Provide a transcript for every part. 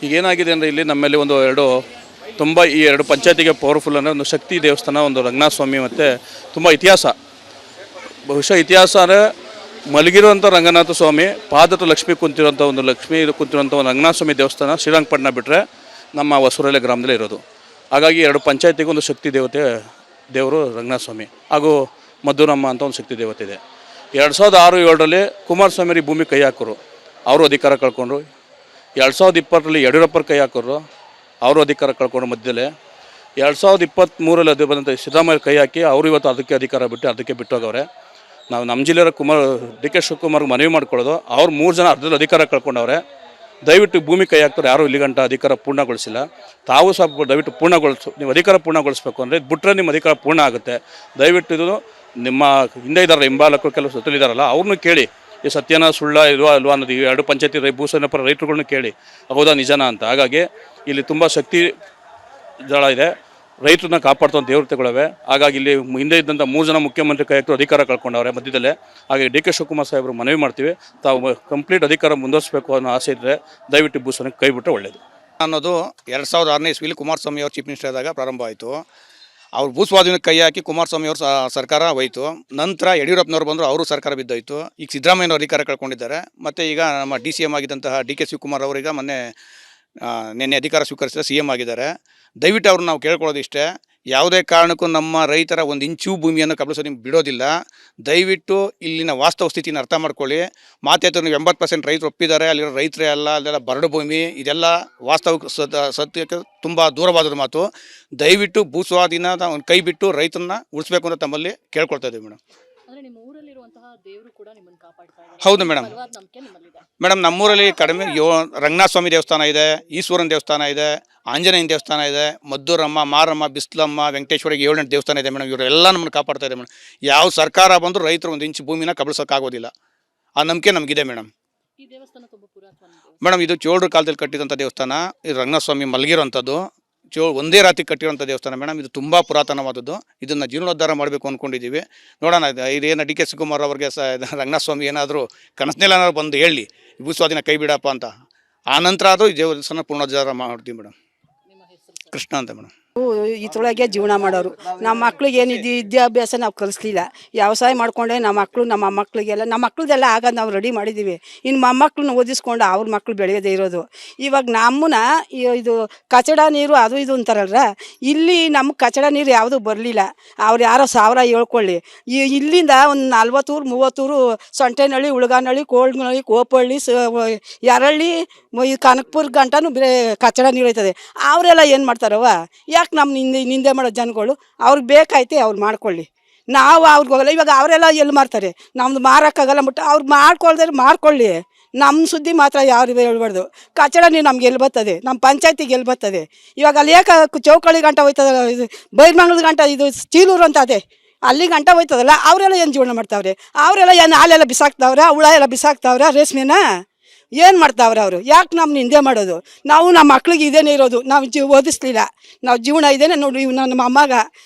ಈಗ ಏನಾಗಿದೆ ಅಂದರೆ ಇಲ್ಲಿ ನಮ್ಮಲ್ಲಿ ತುಂಬ ಈ ಎರಡು ಪಂಚಾಯತಿಗೆ ಪವರ್ಫುಲ್ ಅಂದರೆ ಒಂದು ಶಕ್ತಿ ದೇವಸ್ಥಾನ, ಒಂದು ರಂಗನಾಥ ಸ್ವಾಮಿ ಮತ್ತು ತುಂಬ ಇತಿಹಾಸ. ಬಹುಶಃ ಇತಿಹಾಸ ಅಂದರೆ ಮಲಗಿರುವಂಥ ರಂಗನಾಥ ಸ್ವಾಮಿ, ಪಾದದ ಲಕ್ಷ್ಮಿ ಕುಂತಿರುವಂಥ ಒಂದು ರಂಗನಾಥ ಸ್ವಾಮಿ ದೇವಸ್ಥಾನ ಶ್ರೀರಂಗಪಟ್ಟಣ ಬಿಟ್ಟರೆ ನಮ್ಮ ಹೊಸೂರಳ್ಳಿ ಗ್ರಾಮದಲ್ಲೇ ಇರೋದು. ಹಾಗಾಗಿ ಎರಡು ಪಂಚಾಯತಿಗೂ ಒಂದು ಶಕ್ತಿ ದೇವರು ರಂಗನಾಥ ಸ್ವಾಮಿ ಹಾಗೂ ಮದ್ದೂರಮ್ಮ ಅಂತ ಒಂದು ಶಕ್ತಿ ದೇವತೆ ಇದೆ. 2006-7ರಲ್ಲಿ ಕುಮಾರಸ್ವಾಮಿ ಭೂಮಿ ಕೈ ಹಾಕೋರು, ಅವರು ಅಧಿಕಾರ ಕಳ್ಕೊಂಡ್ರು. 2020ರಲ್ಲಿ ಯಡಿಯೂರಪ್ಪರ ಕೈ ಹಾಕೋರು, ಅವರು ಅಧಿಕಾರ ಕಳ್ಕೊಂಡ್ರು. ಮಧ್ಯದಲ್ಲೇ 2023ರಲ್ಲಿ ಅದು ಬಂದಂಥ ಸಿದ್ದರಾಮಯ್ಯ ಕೈ ಹಾಕಿ ಅವರು ಇವತ್ತು ಅದಕ್ಕೆ ಬಿಟ್ಟೋಗವ್ರೆ. ನಾವು ನಮ್ಮ ಜಿಲ್ಲೆಯ ಡಿ.ಕೆ. ಶಿವಕುಮಾರ್ಗೆ ಮನವಿ ಮಾಡ್ಕೊಳ್ಳೋದು, ಅವ್ರು 3 ಜನ ಅರ್ಧದಲ್ಲಿ ಅಧಿಕಾರ ಕಳ್ಕೊಂಡವ್ರೆ. ದಯವಿಟ್ಟು ಭೂಮಿ ಕೈ ಹಾಕ್ತಾರೆ, ಯಾರೂ ಇಲ್ಲಿಗಂಟ ಅಧಿಕಾರ ಪೂರ್ಣಗೊಳಿಸಿಲ್ಲ. ತಾವು ಸಹ ದಯವಿಟ್ಟು ನೀವು ಅಧಿಕಾರ ಪೂರ್ಣಗೊಳಿಸ್ಬೇಕು ಅಂದರೆ ಬಿಟ್ಟರೆ ನಿಮ್ಮ ಅಧಿಕಾರ ಪೂರ್ಣ ಆಗುತ್ತೆ. ದಯವಿಟ್ಟು ಇದು ನಿಮ್ಮ ಹಿಂದೆ ಇದ್ದಾರೆ ಹಿಂಬಾಲಕರು, ಕೆಲವು ಸುತ್ತಲಿದ್ದಾರಲ್ಲ, ಅವ್ರನ್ನೂ ಕೇಳಿ ಈ ಸತ್ಯನ ಸುಳ್ಳ ಅಲ್ವಾ ಅನ್ನೋದು. ಈ ಎರಡು ಪಂಚಾಯತಿ ಭೂಸೇನಪರ ರೈತರುಗಳನ್ನ ಕೇಳಿ ಹೌದಾ ನಿಜನಾ ಅಂತ. ಹಾಗಾಗಿ ಇಲ್ಲಿ ತುಂಬ ಶಕ್ತಿ ಜಳ ಇದೆ, ರೈತರನ್ನ ಕಾಪಾಡ್ತಂಥ ದೇವತೆಗಳವೆ. ಹಾಗಾಗಿ ಇಲ್ಲಿ ಹಿಂದೆ ಇದ್ದಂಥ 3 ಜನ ಮುಖ್ಯಮಂತ್ರಿ ಕೈ ಹಾಕಿ ಅಧಿಕಾರ ಕಳ್ಕೊಂಡವ್ರೆ ಮಧ್ಯದಲ್ಲೇ. ಹಾಗಾಗಿ ಡಿ.ಕೆ. ಶಿವಕುಮಾರ್ ಸಾಹೇಬರು ಮನವಿ ಮಾಡ್ತೀವಿ, ತಾವು ಕಂಪ್ಲೀಟ್ ಅಧಿಕಾರ ಮುಂದುವರಿಸಬೇಕು ಅನ್ನೋ ಆಸೆ ಇದ್ದರೆ ದಯವಿಟ್ಟು ಭೂಸೇನೆ ಕೈ ಬಿಟ್ಟರೆ ಒಳ್ಳೆಯದು ಅನ್ನೋದು 2006ನೇ ಇಸ್ವಿಲಿ ಕುಮಾರಸ್ವಾಮಿ ಅವರು ಚೀಫ್ ಮಿನಿಸ್ಟರ್ ಆದಾಗ ಪ್ರಾರಂಭ ಆಯಿತು. ಅವ್ರು ಭೂಸ್ವಾಧೀನಕ್ಕೆ ಕೈ ಹಾಕಿ ಕುಮಾರಸ್ವಾಮಿ ಅವರು ಸರ್ಕಾರ ಹೋಯಿತು. ನಂತರ ಯಡಿಯೂರಪ್ಪನವ್ರು ಬಂದರು, ಅವರು ಸರ್ಕಾರ ಬಿದ್ದೋಯ್ತು. ಈಗ ಸಿದ್ದರಾಮಯ್ಯನವರು ಅಧಿಕಾರ ಕಳ್ಕೊಂಡಿದ್ದಾರೆ. ಮತ್ತು ಈಗ ನಮ್ಮ DCM ಆಗಿದ್ದಂತಹ ಡಿ.ಕೆ. ಶಿವಕುಮಾರ್ ಅವರೀಗ ನಿನ್ನೆ ಅಧಿಕಾರ ಸ್ವೀಕರಿಸಿದ CM ಆಗಿದ್ದಾರೆ. ದಯವಿಟ್ಟು ಅವ್ರನ್ನ ನಾವು ಕೇಳ್ಕೊಳ್ಳೋದು ಇಷ್ಟೇ, ಯಾವುದೇ ಕಾರಣಕ್ಕೂ ನಮ್ಮ ರೈತರ 1 ಇಂಚು ಭೂಮಿಯನ್ನು ಕಬಳಿಸೋದು ಬಿಡೋದಿಲ್ಲ. ದಯವಿಟ್ಟು ಇಲ್ಲಿನ ವಾಸ್ತವ ಸ್ಥಿತಿನ ಅರ್ಥ ಮಾಡ್ಕೊಳ್ಳಿ. ಮಾತಾಡ್ತಾರೆ ನೀವು 80% ರೈತರು ಒಪ್ಪಿದ್ದಾರೆ, ಅಲ್ಲಿರೋ ರೈತರೇ ಅಲ್ಲ, ಅಲ್ಲೆಲ್ಲ ಬರಡು ಭೂಮಿ, ಇದೆಲ್ಲ ವಾಸ್ತವ ಸತ್ಯಕ್ಕೆ ತುಂಬ ದೂರವಾದ ಮಾತು. ದಯವಿಟ್ಟು ಭೂಸ್ವಾಧೀನದ ಒಂದು ಕೈ ಬಿಟ್ಟು ರೈತರನ್ನ ಉಳಿಸ್ಬೇಕು ಅಂತ ತಮ್ಮಲ್ಲಿ ಕೇಳ್ಕೊಳ್ತಾ ಇದ್ದೀವಿ ಮೇಡಮ್. ಹೌದು ಮೇಡಮ್, ನಮ್ಮೂರಲ್ಲಿ ಕಡಿಮೆ ರಂಗನಾಥ ಸ್ವಾಮಿ ದೇವಸ್ಥಾನ ಇದೆ, ಈಶ್ವರನ ದೇವಸ್ಥಾನ ಇದೆ, ಆಂಜನೇಯನ ದೇವಸ್ಥಾನ ಇದೆ, ಮದ್ದೂರಮ್ಮ, ಮಾರಮ್ಮ, ಬಿಸ್ಲಮ್ಮ, ವೆಂಕಟೇಶ್ವರಿಗೆ 7 ದೇವಸ್ಥಾನ ಇದೆ ಮೇಡಮ್. ಇವರೆಲ್ಲ ನಮ್ಮನ್ನು ಕಾಪಾಡ್ತಾ ಇದೆ ಮೇಡಮ್. ಯಾವ ಸರ್ಕಾರ ಬಂದರೂ ರೈತರು 1 ಇಂಚು ಭೂಮಿನ ಕಬಳಿಸೋಕ್ಕಾಗೋದಿಲ್ಲ. ಆ ನಂಬಿಕೆ ನಮಗಿದೆ ಮೇಡಮ್. ಇದು ಚೋಳರ ಕಾಲದಲ್ಲಿ ಕಟ್ಟಿದಂಥ ದೇವಸ್ಥಾನ. ಇದು ರಂಗನಾಥ ಸ್ವಾಮಿ ಮಲಗಿರೋಂಥದ್ದು, ಒಂದೇ ರಾತ್ರಿ ಕಟ್ಟಿರೋಂಥ ದೇವಸ್ಥಾನ ಮೇಡಮ್. ಇದು ತುಂಬ ಪುರಾತನವಾದದ್ದು. ಇದನ್ನು ಜೀರ್ಣೋದ್ಧಾರ ಮಾಡಬೇಕು ಅಂದ್ಕೊಂಡಿದ್ದೀವಿ. ನೋಡೋಣ, ಇದೇನು ಡಿ.ಕೆ. ಶಿವಕುಮಾರ್ ಅವ್ರಿಗೆ ರಂಗನಾಥ ಸ್ವಾಮಿ ಏನಾದರೂ ಕನಸಿನೆಲ್ಲ ಬಂದು ಹೇಳಿ ಭೂಸ್ವಾಧೀನ ಕೈ ಬಿಡಪ್ಪ ಅಂತ. ಆ ನಂತರ ಅದು ದೇವಸ್ಥಾನ ಪೂರ್ಣೋದ್ಧಾರ ಮಾಡ್ತೀವಿ ಮೇಡಮ್. ಕೃಷ್ಣ ಅಂತ ಮೇಡಮ್. ಇದ್ರೊಳಗೆ ಜೀವನ ಮಾಡೋರು. ನಮ್ಮ ಮಕ್ಳಿಗೆ ಏನು ವಿದ್ಯಾಭ್ಯಾಸ ನಾವು ಕಲಿಸ್ಲಿಲ್ಲ. ವ್ಯವಸಾಯ ಮಾಡ್ಕೊಂಡೆ ನಮ್ಮ ಮಕ್ಕಳಿಗೆಲ್ಲ ನಮ್ಮ ಮಕ್ಳದೆಲ್ಲ ಆಗ ನಾವು ರೆಡಿ ಮಾಡಿದ್ದೀವಿ. ಇನ್ನು ಮೊಮ್ಮಕ್ಳನ್ನ ಓದಿಸ್ಕೊಂಡು ಅವ್ರ ಮಕ್ಳು ಬೆಳೆಯೋದೇ ಇರೋದು. ಇವಾಗ ನಮ್ಮನ್ನ ಇದು ಕಚಡ ನೀರು ಅದು ಇದು ಅಂತಾರಲ್ರ, ಇಲ್ಲಿ ನಮ್ಗೆ ಕಚಡ ನೀರು ಯಾವುದೂ ಬರಲಿಲ್ಲ. ಅವ್ರು ಯಾರೋ 1000 ಹೇಳ್ಕೊಳ್ಳಿ. ಇಲ್ಲಿಂದ ಒಂದು 40 ಊರು 30 ಊರು, ಸೊಂಟೆನಹಳ್ಳಿ, ಉಳ್ಗಾನಹಳ್ಳಿ, ಕೋಳ್ನಹಳ್ಳಿ, ಕೋಪಹಳ್ಳಿ, ಯರಳ್ಳಿ, ಕನಕಪುರ ಗಂಟನೂ ಬೇರೆ ಕಚಡ ನೀರು ಐತದೆ. ಅವರೆಲ್ಲ ಏನು ಮಾಡ್ತಾರವ, ಯಾಕೆ ನಮ್ಮ ನಿಂದೆ ಮಾಡೋ ಜನಗಳು ಅವ್ರಿಗೆ ಬೇಕಾಯ್ತು ಅವ್ರು ಮಾಡ್ಕೊಳ್ಳಿ, ನಾವು ಅವ್ರಿಗೆ ಹೋಗಲ್ಲ. ಇವಾಗ ಅವರೆಲ್ಲ ಎಲ್ಲಿ ಮಾರ್ತಾರೆ, ನಮ್ದು ಮಾರೋಕ್ಕಾಗಲ್ಲ. ಬಿಟ್ಟು ಅವ್ರು ಮಾಡ್ಕೊಳ್ಳಿ. ನಮ್ಮ ಸುದ್ದಿ ಮಾತ್ರ ಯಾರು ಹೇಳ್ಬಾರ್ದು. ಕಚಡ ನೀರು ನಮ್ಗೆ ಎಲ್ಲಿ ಬರ್ತದೆ, ನಮ್ಮ ಪಂಚಾಯತಿಗೆ ಎಲ್ಲಿ ಬರ್ತದೆ. ಇವಾಗ ಅಲ್ಲಿ ಯಾಕೆ ಚೌಕಳ್ಳಿ ಗಂಟ ಹೋಯ್ತದ, ಇದು ಬೈರ್ಮಂಗ್ಳದ ಗಂಟ, ಇದು ಚೀಲೂರು ಅಂತ ಅದೇ ಅಲ್ಲಿ ಗಂಟ ಹೋಯ್ತದಲ್ಲ. ಅವರೆಲ್ಲ ಏನು ಜೀವನ ಮಾಡ್ತಾವ್ರೆ, ಅವರೆಲ್ಲ ಏನು ಹಾಲೆಲ್ಲ ಬಿಸಾಕ್ತಾವ್ರೆ, ಹುಳ ಎಲ್ಲ ಬಿಸಾಕ್ತಾವ್ರೆ, ರೇಷ್ಮೆನ ಏನು ಮಾಡ್ತಾವ್ರೆ ಅವರು. ಯಾಕೆ ನಮ್ಮ ನಿಂದೆ ಮಾಡೋದು. ನಾವು ನಮ್ಮ ಮಕ್ಳಿಗೆ ಇದೇನೇ ಇರೋದು, ನಾವು ಓದಿಸ್ಲಿಲ್ಲ. ನಾವು ಜೀವನ ಇದೇನೆ ನೋಡಿ. ನಮ್ಮ ಅಮ್ಮಗೆ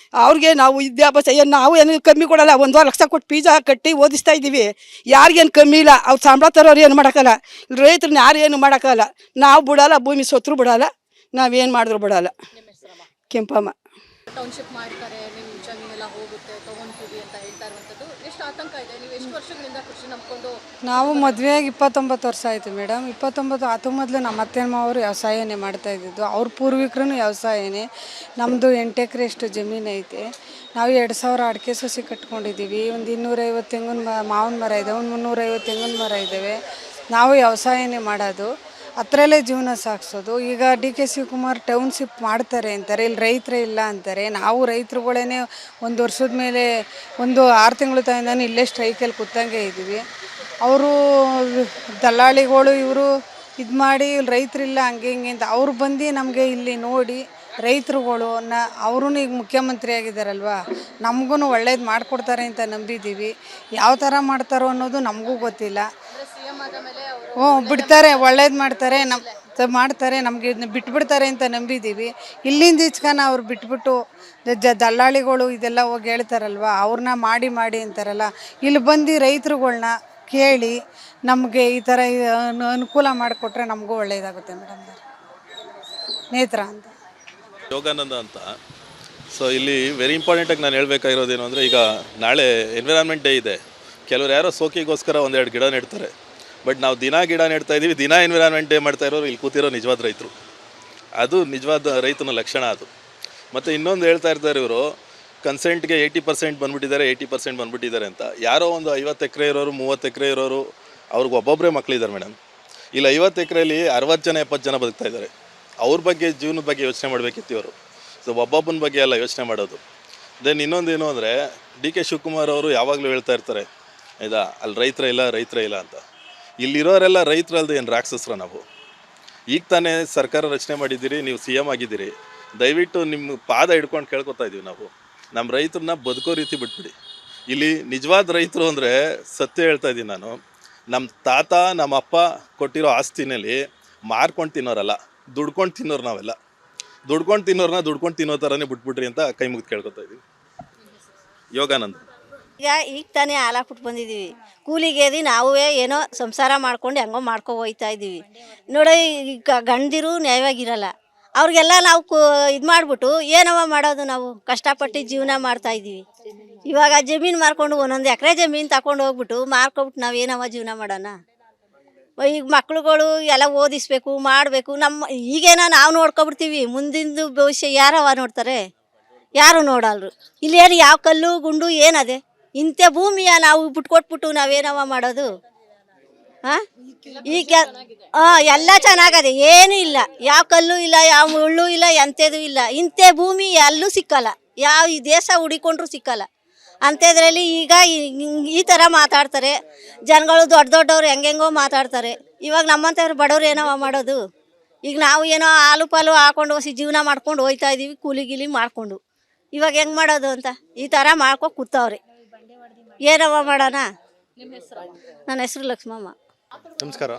ಅವ್ರಿಗೆ ನಾವು ವಿದ್ಯಾಭ್ಯಾಸ ನಾವು ಏನು ಕಮ್ಮಿ ಕೊಡಲ್ಲ. 1.5 ಲಕ್ಷ ಕೊಟ್ಟು ಫೀಸ್ ಕಟ್ಟಿ ಓದಿಸ್ತಾ ಇದ್ದೀವಿ. ಯಾರಿಗೇನು ಕಮ್ಮಿ ಇಲ್ಲ. ಅವ್ರು ಸಂಬಳ ತರೋರು ಏನು ಮಾಡೋಕ್ಕಲ್ಲ, ರೈತರನ್ನ ಯಾರು ಏನು ಮಾಡೋಕ್ಕಲ್ಲ. ನಾವು ಬಿಡಲ್ಲ, ಭೂಮಿ ಸೊತ್ತರು ಬಿಡಲ್ಲ, ನಾವೇನು ಮಾಡಿದ್ರು ಬಿಡಲ್ಲ. ಕೆಂಪಮ್ಮ ಟೌನ್ಶಿಪ್ ಮಾಡ್ತಾರೆ, ನಿಮ್ಮ ಜಮೀನೆಲ್ಲ ಹೋಗುತ್ತೆ, ತೊಗೊಳ್ತೀವಿ ಅಂತ ಹೇಳ್ತಾ ಇರುವಂಥದ್ದು ಎಷ್ಟು ಆತಂಕ ಇದೆ. ನೀವು ಎಷ್ಟು ವರ್ಷಗಳಿಂದ ಕೃಷಿ ನಂಬ್ಕೊಂಡು? ನಾವು ಮದುವೆಯಾಗಿ 29 ವರ್ಷ ಆಯಿತು ಮೇಡಮ್. 19 ಮೊದಲು ನಮ್ಮ ಅತ್ತೆಮ್ಮ ಅವರು ವ್ಯವಸಾಯನೇ ಮಾಡ್ತಾ ಇದ್ದಿದ್ದು. ಅವ್ರ ಪೂರ್ವಿಕರು ವ್ಯವಸಾಯನೇ. ನಮ್ಮದು 8 ಎಕರೆ ಅಷ್ಟು ಜಮೀನು ಐತೆ. ನಾವು 2000 ಅಡಿಕೆ ಸಸಿ ಕಟ್ಕೊಂಡಿದ್ದೀವಿ. ಒಂದು 250 ತೆಂಗಿನ ಮಾವಿನ ಮರ ಇದೆ, ಒಂದು 350 ತೆಂಗಿನ ಮರ ಇದ್ದಾವೆ. ನಾವು ವ್ಯವಸಾಯನೇ ಮಾಡೋದು, ಹತ್ರಲ್ಲೇ ಜೀವನ ಸಾಗಿಸೋದು. ಈಗ ಡಿ.ಕೆ. ಶಿವಕುಮಾರ್ ಟೌನ್ಶಿಪ್ ಮಾಡ್ತಾರೆ ಅಂತಾರೆ, ಇಲ್ಲಿ ರೈತರೇ ಇಲ್ಲ ಅಂತಾರೆ. ನಾವು ರೈತರುಗಳೇ 1 ವರ್ಷದ ಮೇಲೆ 6 ತಿಂಗಳು ತಾಯಿಂದಾನು ಇಲ್ಲೇ ಸ್ಟ್ರೈಕಲ್ಲಿ ಕೂತಂಗೆ ಇದ್ದೀವಿ. ಅವರು ದಲ್ಲಾಳಿಗಳು ಇವರು ಇದು ಮಾಡಿ ಇಲ್ಲಿ ರೈತರಿಲ್ಲ ಹಂಗೆ ಹಿಂಗೆ ಅಂತ ಅವ್ರು ಬಂದು ನಮಗೆ ಇಲ್ಲಿ ನೋಡಿ ರೈತರುಗಳು ಅವರು ಈಗ ಮುಖ್ಯಮಂತ್ರಿ ಆಗಿದ್ದಾರಲ್ವ, ನಮಗೂ ಒಳ್ಳೇದು ಮಾಡಿಕೊಡ್ತಾರೆ ಅಂತ ನಂಬಿದ್ದೀವಿ. ಯಾವ ಥರ ಮಾಡ್ತಾರೋ ಅನ್ನೋದು ನಮಗೂ ಗೊತ್ತಿಲ್ಲ. ಬಿಡ್ತಾರೆ, ಒಳ್ಳೇದು ಮಾಡ್ತಾರೆ, ಮಾಡ್ತಾರೆ, ನಮಗೆ ಇದನ್ನ ಬಿಟ್ಬಿಡ್ತಾರೆ ಅಂತ ನಂಬಿದ್ದೀವಿ. ಇಲ್ಲಿಂದ ಈಚ್ಕನ ಅವ್ರು ಬಿಟ್ಬಿಟ್ಟು ದಲ್ಲಾಳಿಗಳು ಇದೆಲ್ಲ ಹೋಗಿ ಹೇಳ್ತಾರಲ್ವ, ಅವ್ರನ್ನ ಮಾಡಿ ಅಂತಾರಲ್ಲ, ಇಲ್ಲಿ ಬಂದು ರೈತರುಗಳ್ನ ಕೇಳಿ ನಮಗೆ ಈ ಥರ ಅನುಕೂಲ ಮಾಡಿಕೊಟ್ರೆ ನಮಗೂ ಒಳ್ಳೆಯದಾಗುತ್ತೆ ಮೇಡಮ್. ನೇತ್ರ ಅಂತ. ಯೋಗಾನಂದ ಅಂತ. ಸೊ ಇಲ್ಲಿ ವೆರಿ ಇಂಪಾರ್ಟೆಂಟಾಗಿ ನಾನು ಹೇಳಬೇಕಾಗಿರೋದೇನು ಅಂದರೆ, ಈಗ ನಾಳೆ ಎನ್ವಿರಾನ್ಮೆಂಟ್ ಡೇ ಇದೆ. ಕೆಲವರು ಯಾರೋ ಸೋಕಿಗೋಸ್ಕರ ಒಂದೆರಡು ಗಿಡ ನೆಡ್ತಾರೆ. ಬಟ್ ನಾವು ದಿನ ಗಿಡ ನೆಡ್ತಾ ಇದ್ದೀವಿ, ದಿನ ಎನ್ವಿರಾನ್ಮೆಂಟ್ ಡೇ ಮಾಡ್ತಾ ಇರೋರು ಇಲ್ಲಿ ಕೂತಿರೋ ನಿಜವಾದ ರೈತರು. ಅದು ನಿಜವಾದ ರೈತನ ಲಕ್ಷಣ ಅದು. ಮತ್ತು ಇನ್ನೊಂದು ಹೇಳ್ತಾ ಇರ್ತಾರೆ ಇವರು, ಕನ್ಸೆಂಟ್ಗೆ 80% ಬಂದುಬಿಟ್ಟಿದ್ದಾರೆ, 80% ಬಂದುಬಿಟ್ಟಿದ್ದಾರೆ ಅಂತ. ಯಾರೋ ಒಂದು 50 ಎಕರೆ ಇರೋರು, 30 ಎಕರೆ ಇರೋರು, ಅವ್ರಿಗೆ ಒಬ್ಬೊಬ್ಬರೇ ಮಕ್ಕಳಿದ್ದಾರೆ ಮೇಡಮ್. ಇಲ್ಲಿ 50 ಎಕರೆಯಲ್ಲಿ 60 ಜನ 70 ಜನ ಬದುಕ್ತಾ ಇದ್ದಾರೆ. ಅವ್ರ ಬಗ್ಗೆ, ಜೀವನದ ಬಗ್ಗೆ ಯೋಚನೆ ಮಾಡಬೇಕಿತ್ತು ಇವರು. ಸೊ ಒಬ್ಬೊಬ್ಬನ ಬಗ್ಗೆ ಎಲ್ಲ ಯೋಚನೆ ಮಾಡೋದು. ದೆನ್ ಇನ್ನೊಂದೇನು ಅಂದರೆ, ಡಿ.ಕೆ. ಶಿವಕುಮಾರ್ ಅವರು ಯಾವಾಗಲೂ ಹೇಳ್ತಾ ಇರ್ತಾರೆ, ಆಯ್ತಾ, ಅಲ್ಲಿ ರೈತರೇ ಇಲ್ಲ ಅಂತ. ಇಲ್ಲಿರೋರೆಲ್ಲ ರೈತರಲ್ದು ಏನು ರಾಕ್ಷಸರ ನಾವು? ಈಗ ತಾನೇ ಸರ್ಕಾರ ರಚನೆ ಮಾಡಿದ್ದೀರಿ, ನೀವು CM ಆಗಿದ್ದೀರಿ. ದಯವಿಟ್ಟು ನಿಮ್ಮ ಪಾದ ಹಿಡ್ಕೊಂಡು ಕೇಳ್ಕೊತಾ ಇದ್ದೀವಿ ನಾವು, ನಮ್ಮ ರೈತರನ್ನ ಬದುಕೋ ರೀತಿ ಬಿಟ್ಬಿಡಿ. ಇಲ್ಲಿ ನಿಜವಾದ ರೈತರು ಅಂದರೆ, ಸತ್ಯ ಹೇಳ್ತಾ ಇದ್ದೀನಿ ನಾನು, ನಮ್ಮ ತಾತ ನಮ್ಮ ಅಪ್ಪ ಕೊಟ್ಟಿರೋ ಆಸ್ತಿನಲ್ಲಿ ಮಾರ್ಕೊಂಡು ತಿನ್ನೋರಲ್ಲ, ದುಡ್ಕೊಂಡು ತಿನ್ನೋರು ನಾವೆಲ್ಲ. ದುಡ್ಕೊಂಡು ತಿನ್ನೋ ಥರನೇ ಬಿಟ್ಬಿಟ್ರಿ ಅಂತ ಕೈ ಮುಗಿದು ಕೇಳ್ಕೊತಾ ಇದ್ದೀವಿ. ಯೋಗಾನಂದ್. ಈಗ ತಾನೇ ಹಾಲಾಕ್ಬಿಟ್ಟು ಬಂದಿದ್ದೀವಿ. ಕೂಲಿಗೇದಿ ನಾವೇ ಏನೋ ಸಂಸಾರ ಮಾಡ್ಕೊಂಡು ಹೆಂಗೋ ಹೋಗ್ತಾ ಇದ್ದೀವಿ. ನೋಡಿ, ಈಗ ಗಂಡದಿರು ನ್ಯಾಯವಾಗಿರಲ್ಲ. ಅವ್ರಿಗೆಲ್ಲ ನಾವು ಇದು ಮಾಡಿಬಿಟ್ಟು ಏನವ ಮಾಡೋದು? ನಾವು ಕಷ್ಟಪಟ್ಟು ಜೀವನ ಮಾಡ್ತಾಯಿದ್ದೀವಿ. ಇವಾಗ ಜಮೀನು ಮಾರ್ಕೊಂಡು ಒಂದೊಂದು ಎಕರೆ ಜಮೀನು ತಗೊಂಡು ಹೋಗ್ಬಿಟ್ಟು ಮಾರ್ಕೊಬಿಟ್ಟು ನಾವು ಏನವ ಜೀವನ ಮಾಡೋಣ? ಈಗ ಮಕ್ಳುಗಳು ಎಲ್ಲ ಓದಿಸ್ಬೇಕು, ಮಾಡಬೇಕು. ಈಗೇನೋ ನಾವು ನೋಡ್ಕೊಬಿಡ್ತೀವಿ, ಮುಂದಿಂದು ಭವಿಷ್ಯ ಯಾರವ ನೋಡ್ತಾರೆ? ಯಾರು ನೋಡಲ್ರು. ಇಲ್ಲೇನು ಯಾವ ಕಲ್ಲು ಗುಂಡು ಏನದೆ? ಇಂಥ ಭೂಮಿಯ ನಾವು ಬಿಟ್ಕೊಟ್ಬಿಟ್ಟು ನಾವೇನವ ಮಾಡೋದು? ಹಾಂ, ಈಗ ಎಲ್ಲ ಚೆನ್ನಾಗದೆ, ಏನೂ ಇಲ್ಲ, ಯಾವ ಕಲ್ಲು ಇಲ್ಲ, ಯಾವ ಮುಳ್ಳು ಇಲ್ಲ, ಎಂಥದ್ದು ಇಲ್ಲ. ಇಂಥ ಭೂಮಿ ಎಲ್ಲೂ ಸಿಕ್ಕಲ್ಲ, ಯಾವ ಈ ದೇಶ ಹುಡಿಕೊಂಡ್ರೂ ಸಿಕ್ಕಲ್ಲ. ಅಂಥದ್ರಲ್ಲಿ ಈಗ ಈ ಥರ ಮಾತಾಡ್ತಾರೆ ಜನಗಳು. ದೊಡ್ಡವ್ರು ಹೆಂಗೆಂಗೋ ಮಾತಾಡ್ತಾರೆ. ಇವಾಗ ನಮ್ಮಂಥವ್ರು ಬಡವ್ರು ಏನವ ಮಾಡೋದು? ಈಗ ನಾವು ಏನೋ ಹಾಲು ಪಾಲು ಹಾಕೊಂಡು ಹೊಸಿ ಜೀವನ ಮಾಡ್ಕೊಂಡು ಹೋಗ್ತಾ ಇದ್ದೀವಿ, ಕೂಲಿ ಮಾಡಿಕೊಂಡು. ಇವಾಗ ಹೆಂಗೆ ಮಾಡೋದು ಅಂತ ಈ ಥರ ಮಾಡ್ಕೊ ಕೂತವ್ರೆ. ಏನವ ಮಾಡೋಣ? ನನ್ನ ಹೆಸರು ಲಕ್ಷ್ಮಮ್ಮ. ನಮಸ್ಕಾರ.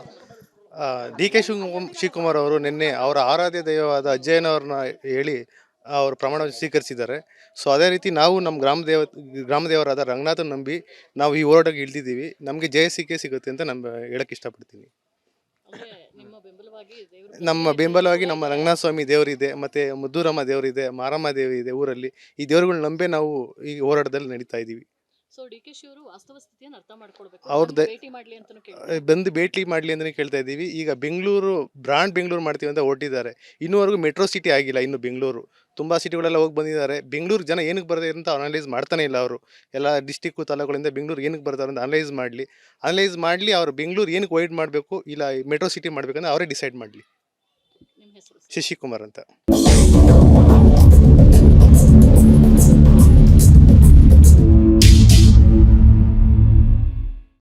ಡಿ.ಕೆ. ಶಿವಕುಮಾರ್ ಅವರು ನಿನ್ನೆ ಅವರ ಆರಾಧ್ಯ ದೈವವಾದ ಅಜ್ಜಯ್ಯನವ್ರನ್ನ ಹೇಳಿ ಅವರು ಪ್ರಮಾಣ ಸ್ವೀಕರಿಸಿದ್ದಾರೆ. ಸೊ ಅದೇ ರೀತಿ ನಾವು ನಮ್ಮ ಗ್ರಾಮದೇವರಾದ ರಂಗನಾಥನ್ ನಂಬಿ ನಾವು ಈ ಹೋರಾಟಕ್ಕೆ ಇಳಿದಿದ್ದೀವಿ. ನಮಗೆ ಜಯ ಸಿಗುತ್ತೆ ಅಂತ ಹೇಳಕ್ಕೆ ಇಷ್ಟಪಡ್ತೀನಿ. ನಮ್ಮ ಬೆಂಬಲವಾಗಿ ನಮ್ಮ ರಂಗನಾಥ ಸ್ವಾಮಿ ದೇವರಿದೆ, ಮತ್ತು ಮುದ್ದೂರಮ್ಮ ದೇವರಿದೆ, ಮಾರಮ್ಮ ದೇವಿ ಇದೆ ಊರಲ್ಲಿ. ಈ ದೇವರುಗಳನ್ನ ನಂಬೇ ನಾವು ಈ ಹೋರಾಟದಲ್ಲಿ ನಡೀತಾ ಇದ್ದೀವಿ. ಅವ್ರದ್ದು ಬಂದು ಭೇಟಿ ಮಾಡಲಿ ಅಂತಲೇ ಕೇಳ್ತಾ ಇದ್ದೀವಿ. ಈಗ ಬೆಂಗಳೂರು ಮಾಡ್ತೀವಿ ಅಂತ ಹೊರಟಿದ್ದಾರೆ. ಇನ್ನೂವರೆಗೂ ಮೆಟ್ರೋ ಸಿಟಿ ಆಗಿಲ್ಲ. ಇನ್ನು ಬೆಂಗಳೂರು ತುಂಬ ಸಿಟಿಗಳೆಲ್ಲ ಹೋಗಿ ಬಂದಿದ್ದಾರೆ. ಬೆಂಗಳೂರು ಜನ ಏನಕ್ಕೆ ಬರ್ತಾರೆ ಅಂತ ಅನಲೈಸ್ ಮಾಡ್ತಾನೆ ಇಲ್ಲ ಅವರು. ಎಲ್ಲ ಡಿಸ್ಟಿಕ್ಕು ತಾಲೂಕುಗಳಿಂದ ಬೆಂಗಳೂರು ಏನಕ್ಕೆ ಬರ್ತಾರೆ ಅಂತ ಅನಲೈಸ್ ಮಾಡಲಿ. ಅವರು ಬೆಂಗಳೂರು ಏನಕ್ಕೆ ವೈಡ್ ಮಾಡಬೇಕು, ಇಲ್ಲ ಮೆಟ್ರೋ ಸಿಟಿ ಮಾಡಬೇಕಂತ ಅವರೇ ಡಿಸೈಡ್ ಮಾಡಲಿ. ಶಶಿಕುಮಾರ್ ಅಂತ.